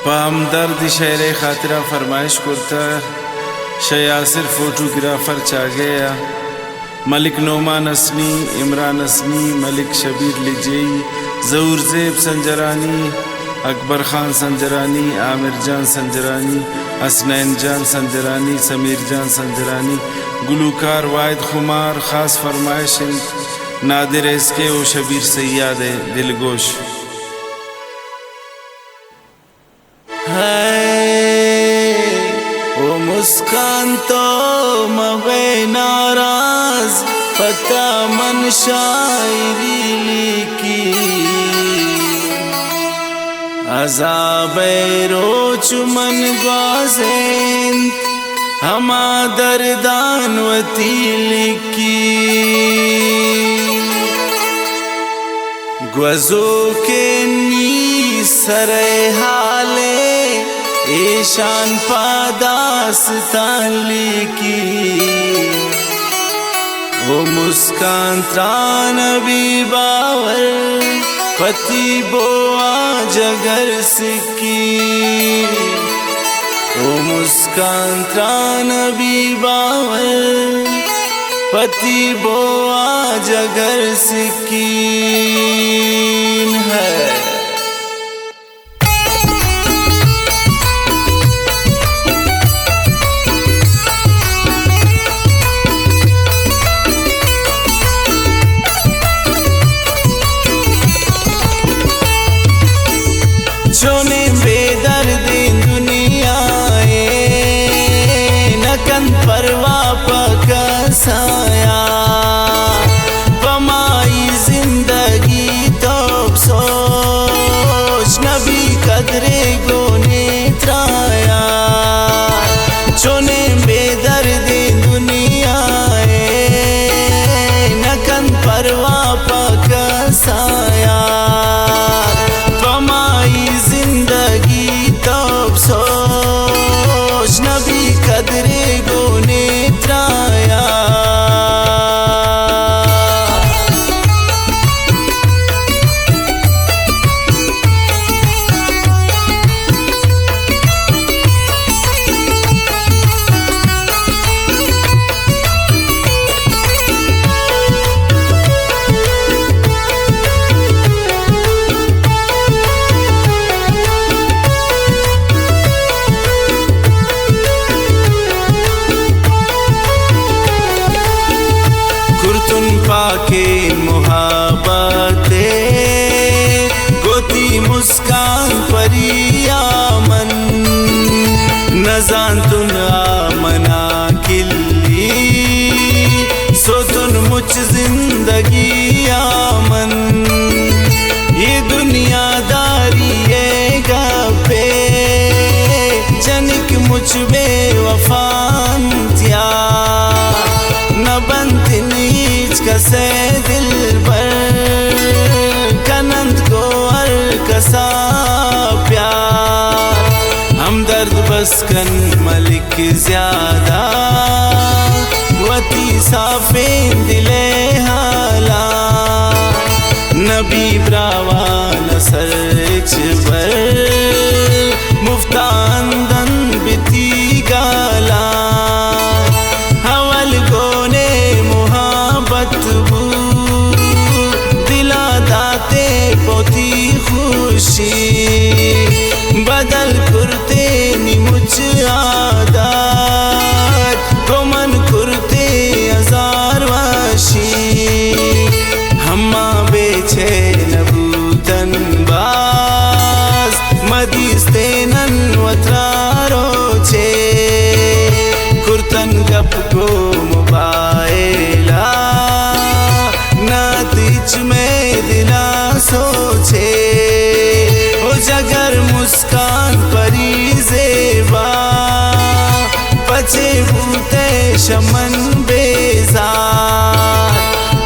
पामदर्द शेर खातिरा फरमाइश करता शयासिर फोटोग्राफर चा गया मलिक नोमान असनी इमरान असनी मलिक शबीर लिजेई ज़हूर ज़ेब संजरानी अकबर खान संजरानी आमिर जान संजरानी हसनैन जान संजरानी समीर जान संजरानी गुलूकार वाहिद खुमार ख़ास फरमाइश नादिर इसके ओ शबीर सैयाद दिलगोश ओ मुस्कान तो मवे नाराज पता मन शायरी लिखी अज़ाबे रोच मन ग्वाज़ें हमा दर्दान वती लिखी ग्वज़ो के नी सरे हाले ईशान पादास ताली की वो मुस्कान त्रान भी बावर पति बोआ जगर सिकी वो मुस्कान त्रान भी बावर पति बोआ जगर सिकी है। छोने बेदर्दी दुनिया नकन परवा पकसाया पमाई जिंदगी तो सोच नबी कदरे गोने त्राया छोने बेदर्दी दुनिया नकन परवा पकसाया सोच नबी कदरे गोने त्राया पाके मुहाबते गोती मुस्कान परिया मन नजान तुन मना किल्ली सो तुन मुझ जिंदगी आमन ये दुनियादारी ये गपे जनिक मुझ बेवफान त्या न बनती कसे दिल पर कनंद को हर कसा प्यार हमदर्द बस कन मलिक ज्यादा वती साफे दिले हाला नबी ब्रावा नसरच पर मुफ्तान दन बिती गाला हवल गोने दिला दाते पोती खुशी बदल कुर्ते निमुच आदात गोमन कुर्ते हजार वाशी हम्मा बेचे नबूतन बास मदीस्ते नन वत्रारो छे कुर्तन गप को मोबाइला नातिच में दिला सोचे ओ जगर मुस्कान परी जेबा पचे भूते शमन बेजार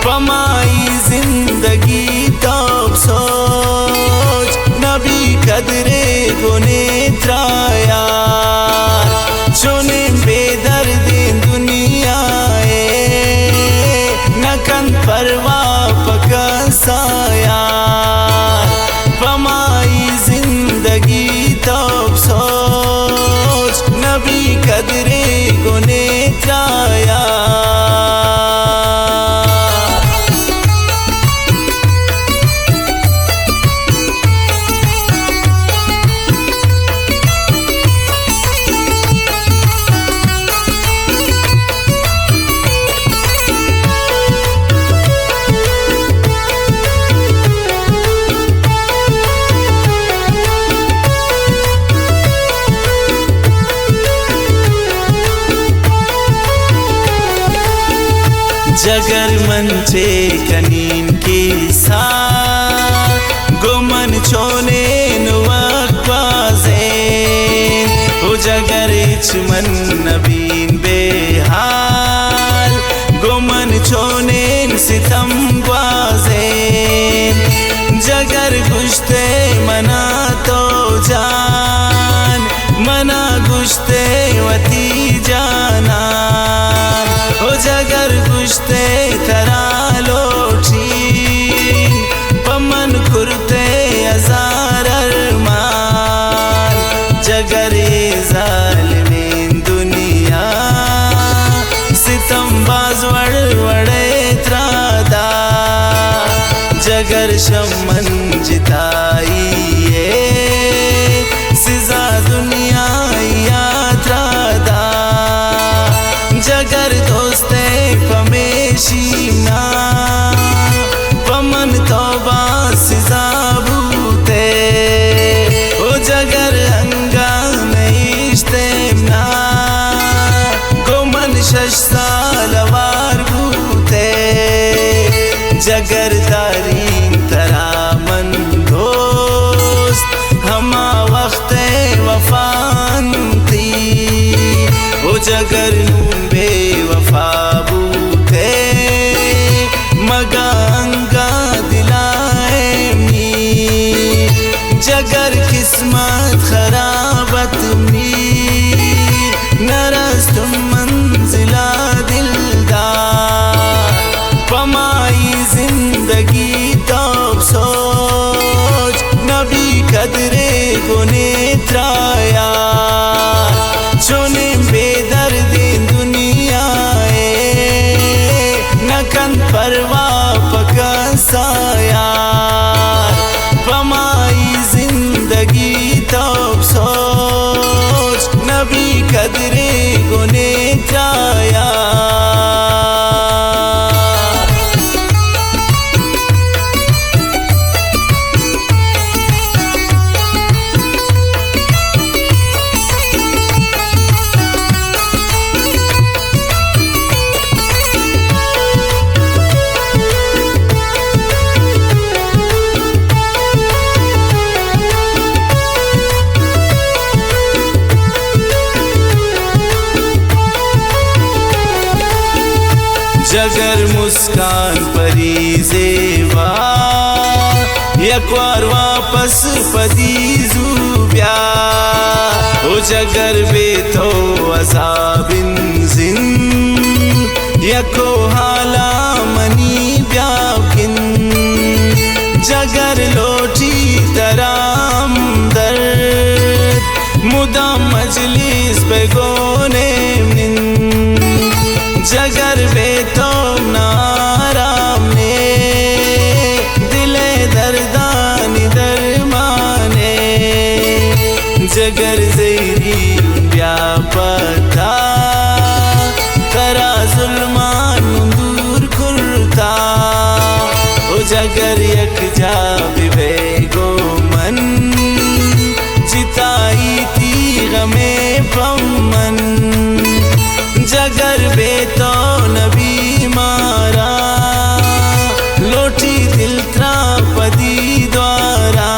पमाई जिंदगी तो सोच नबी कदरे गोने त्राया छोने बेदर्दी दुनिया नकन परवा पकसाया पमाई जिंदगी तो जगर मंचे कनीन की सा गुमन छोने नुवाजे ओ जगर इचमन नबीन बेहाल गुमन छोने सितम ग्वाजे जगर गुश्ते मना तो जान मना गुश्ते वती जाना ओ जगर गुश्ते तरा लोटी पमन कुर्ते हजार अरमान जगर जालिमीन दुनिया सितम बाज वड़े त्रादा जगर शमन जिताइए सिजा दुनिया यात्रादा जगर दोस्ते पमेशीना पमन तौबा सिजा भूते ओ जगर अंगा नईश्तेमना गोमन शश्ता लवार भूते जगर दारीन तरामन दोस्त हमा वक्त वफानती ओ जगर नून बेवफा बूते मगा अंगा दिलाएमी जगर किस्मत खराबत मी नरस्तुम मंजिला दिलदार पमाई जिंदगी तो सोच नबी कदरे गुने त्राया चुने बेदर्दी दुनिया नकन परवा पकसाया पमाई जिंदगी तो सोच नबी कदरे गुने त्राया जगर मुस्कान परी जेवा यकवार वापस पदी जुब्या ओ जगर बेतो अज़ाबिन जिन यको हाला मनी ब्याकिन जगर लोटी तराम दर्द मुदा मजलिस पे गोने मिन जगर बेतो नाराम ने दिले दर्दानी दरमाने जगर ज़ैरी व्यापता तरा जुल्मान दूर खुरता ओ जगर यक जा बिबे गोमन जिताई थी गमे पमन जगर बेतो नबी मारा लोटी दिल त्रा पदी द्वारा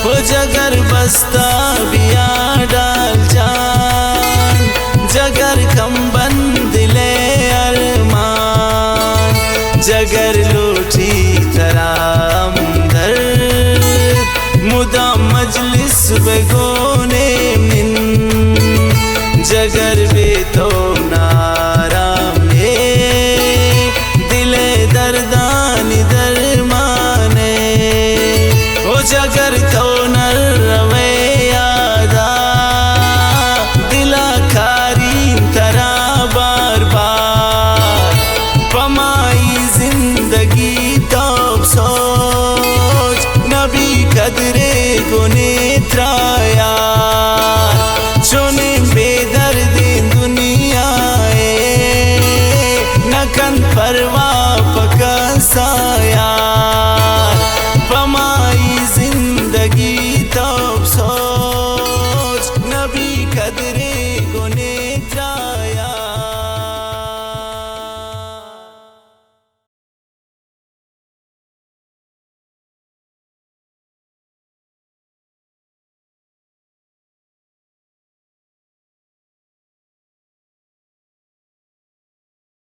हो जगर बस्ता बिया डाल जान जगर कम बंदिले अरमान जगर लोटी तराम दर्द मुदा मजलिस बेगोने मिन जगर बेतो नाराम दिले दर्दानी दरमाने ओ जगर तो नर